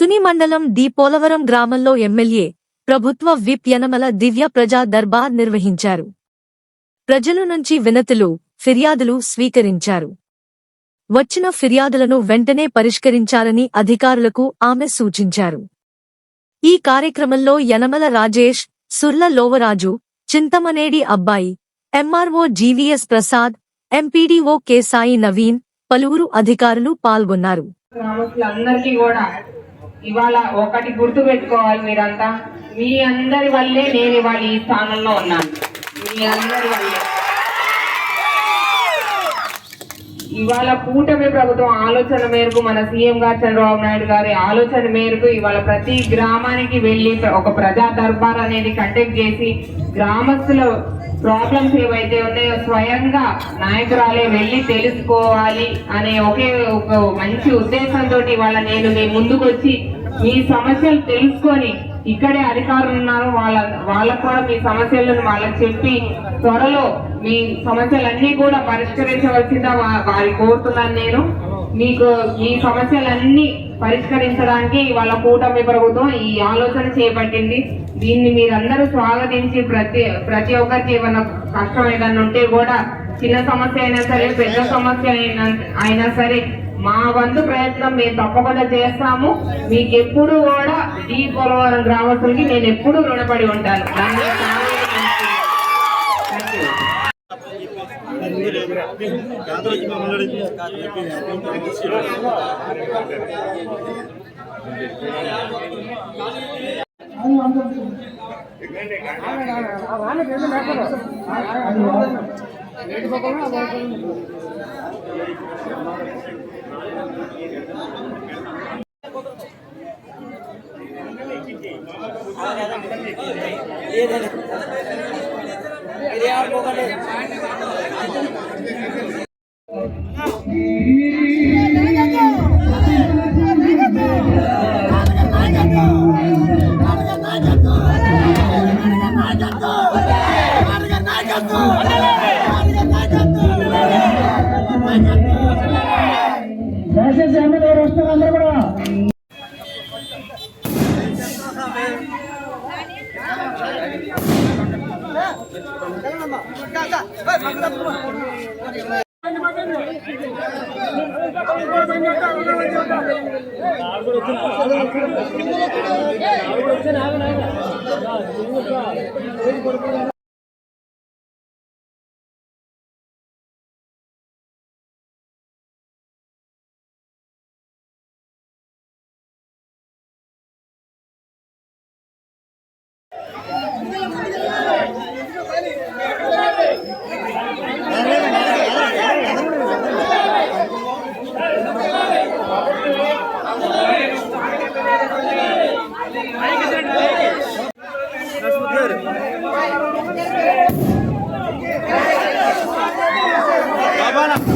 తుని మండలం డి పోలవరం గ్రామంలో ఎమ్మెల్యే ప్రభుత్వ విప్ యనమల దివ్య ప్రజా దర్బార్ నిర్వహించారు. ప్రజల నుంచి వినతులు, ఫిర్యాదులు స్వీకరించారు. వచ్చిన ఫిర్యాదులను వెంటనే పరిష్కరించాలని అధికారులకు ఆమె సూచించారు. ఈ కార్యక్రమంలో యనమల రాజేష్, సుర్ల లోవరాజు, చింతమనేడి అబ్బాయి, MRO GVS Prasad, MPDO K Sai Naveen, పలువురు అధికారులు పాల్గొన్నారు. గ్రామస్తులందరికీ కూడా ఇవాళ ఒకటి గుర్తు పెట్టుకోవాలి, మీరంతా మీ అందరి వల్లే నేను ఇవాళ ఈ స్థానంలో ఉన్నాను. మీ అందరి వల్లే ఇవాళ కూటమి ప్రభుత్వం ఆలోచన మేరకు, మన సీఎం గారు చంద్రబాబు నాయుడు గారి ఆలోచన మేరకు ఇవాళ ప్రతి గ్రామానికి వెళ్ళి ఒక ప్రజా దర్బార్ అనేది కండక్ట్ చేసి గ్రామస్తుల ప్రాబ్లమ్స్ ఏవైతే ఉన్నాయో స్వయంగా నాయకురాలే వెళ్ళి తెలుసుకోవాలి అనే ఒక మంచి ఉద్దేశంతో ఇవాళ నేను మీ ముందుకు వచ్చి మీ సమస్యలు తెలుసుకొని, ఇక్కడే అధికారులు ఉన్నారు వాళ్ళకు కూడా మీ సమస్యలను వాళ్ళకి చెప్పి త్వరలో మీ సమస్యలన్నీ కూడా పరిష్కరించవలసిందా వారి కోరుతున్నాను. నేను మీకు ఈ సమస్యలన్నీ పరిష్కరించడానికి వాళ్ళ కూటమి ప్రభుత్వం ఈ ఆలోచన చేపట్టింది. దీన్ని మీరందరూ స్వాగతించి ప్రతి ఒక్కరికి ఏమైనా కష్టం ఏదైనా ఉంటే కూడా, చిన్న సమస్య అయినా సరే పెద్ద సమస్య అయినా సరే మా వంతు ప్రయత్నం మేము తప్పకుండా చేస్తాము. మీకు ఎప్పుడు కూడా ఈ పోలవరం గ్రామస్తులకి నేను ఎప్పుడు రుణపడి ఉంటాను. Bana